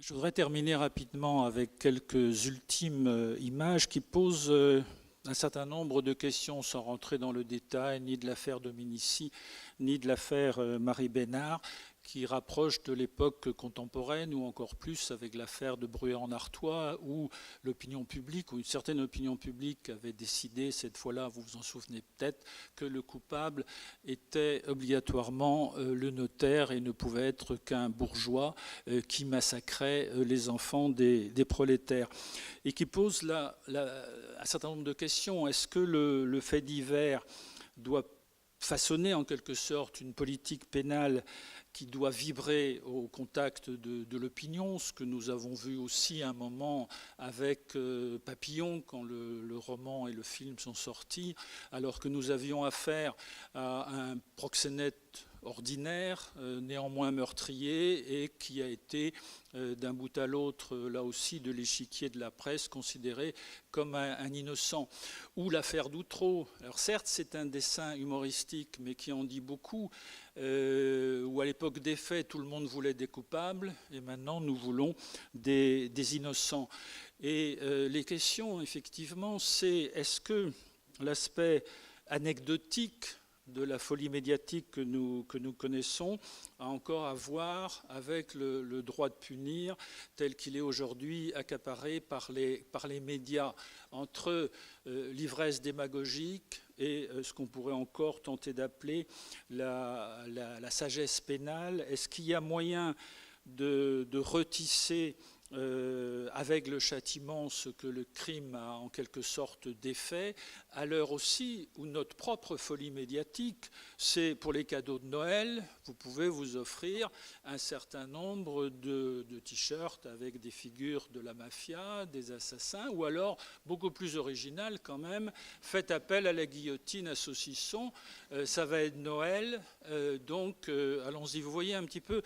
Je voudrais terminer rapidement avec quelques ultimes images qui posent un certain nombre de questions sans rentrer dans le détail, ni de l'affaire Dominici, ni de l'affaire Marie Bénard, qui rapproche de l'époque contemporaine, ou encore plus avec l'affaire de Bruay-en-Artois, où l'opinion publique, ou une certaine opinion publique avait décidé, cette fois-là, vous vous en souvenez peut-être, que le coupable était obligatoirement le notaire et ne pouvait être qu'un bourgeois qui massacrait les enfants des prolétaires. Et qui pose là, un certain nombre de questions. Est-ce que le fait divers doit façonner en quelque sorte une politique pénale qui doit vibrer au contact de l'opinion, ce que nous avons vu aussi à un moment avec Papillon, quand le roman et le film sont sortis, alors que nous avions affaire à un proxénète ordinaire, néanmoins meurtrier, et qui a été d'un bout à l'autre, là aussi, de l'échiquier de la presse, considéré comme un innocent. Ou l'affaire d'Outreau. Alors certes, c'est un dessin humoristique, mais qui en dit beaucoup, où à l'époque des faits, tout le monde voulait des coupables, et maintenant nous voulons des innocents. Et les questions, effectivement, c'est est-ce que l'aspect anecdotique de la folie médiatique que nous connaissons a encore à voir avec le droit de punir tel qu'il est aujourd'hui accaparé par les médias, entre l'ivresse démagogique et ce qu'on pourrait encore tenter d'appeler la sagesse pénale. Est-ce qu'il y a moyen de retisser avec le châtiment ce que le crime a en quelque sorte défait, à l'heure aussi où notre propre folie médiatique, c'est pour les cadeaux de Noël, vous pouvez vous offrir un certain nombre de t-shirts avec des figures de la mafia, des assassins, ou alors, beaucoup plus original quand même, faites appel à la guillotine à saucisson, ça va être Noël, donc allons-y. Vous voyez un petit peu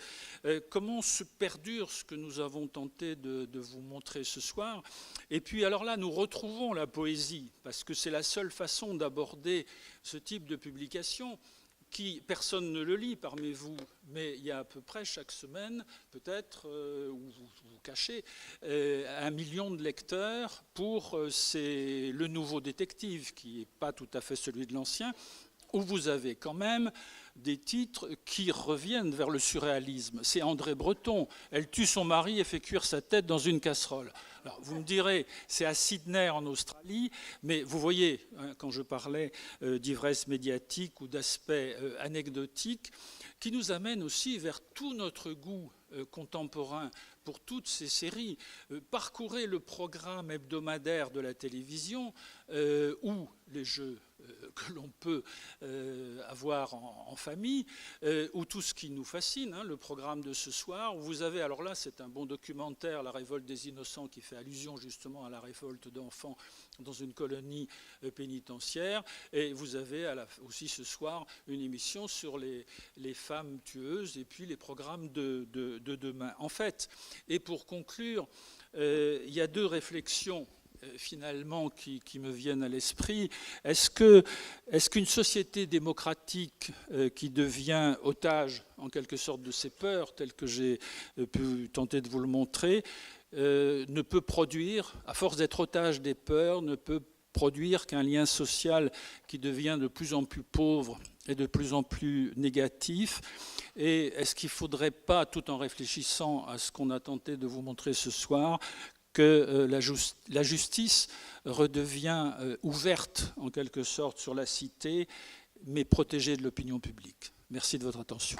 comment se perdure ce que nous avons tenté de vous montrer ce soir. Et puis alors là, nous retrouvons la poésie, parce que c'est la seule façon d'aborder ce type de publication qui, personne ne le lit parmi vous, mais il y a à peu près chaque semaine, peut-être, où vous cachez, 1 million de lecteurs pour le nouveau détective, qui n'est pas tout à fait celui de l'ancien, où vous avez quand même des titres qui reviennent vers le surréalisme. C'est André Breton. Elle tue son mari et fait cuire sa tête dans une casserole. Alors, vous me direz, c'est à Sydney en Australie, mais vous voyez, quand je parlais d'ivresse médiatique ou d'aspect anecdotique, qui nous amène aussi vers tout notre goût contemporain pour toutes ces séries. Parcourez le programme hebdomadaire de la télévision ou les jeux que l'on peut avoir en famille, ou tout ce qui nous fascine, hein, le programme de ce soir. Vous avez, alors là, c'est un bon documentaire, La révolte des innocents, qui fait allusion justement à la révolte d'enfants dans une colonie pénitentiaire. Et vous avez aussi ce soir une émission sur les femmes tueuses et puis les programmes de demain. En fait, et pour conclure, il y a deux réflexions finalement qui me viennent à l'esprit. Est-ce qu'une société démocratique qui devient otage en quelque sorte de ses peurs, telles que j'ai pu tenter de vous le montrer, ne peut produire, à force d'être otage des peurs, ne peut produire qu'un lien social qui devient de plus en plus pauvre et de plus en plus négatif? Et est-ce qu'il ne faudrait pas, tout en réfléchissant à ce qu'on a tenté de vous montrer ce soir, que la justice redevient ouverte en quelque sorte sur la cité, mais protégée de l'opinion publique? Merci de votre attention.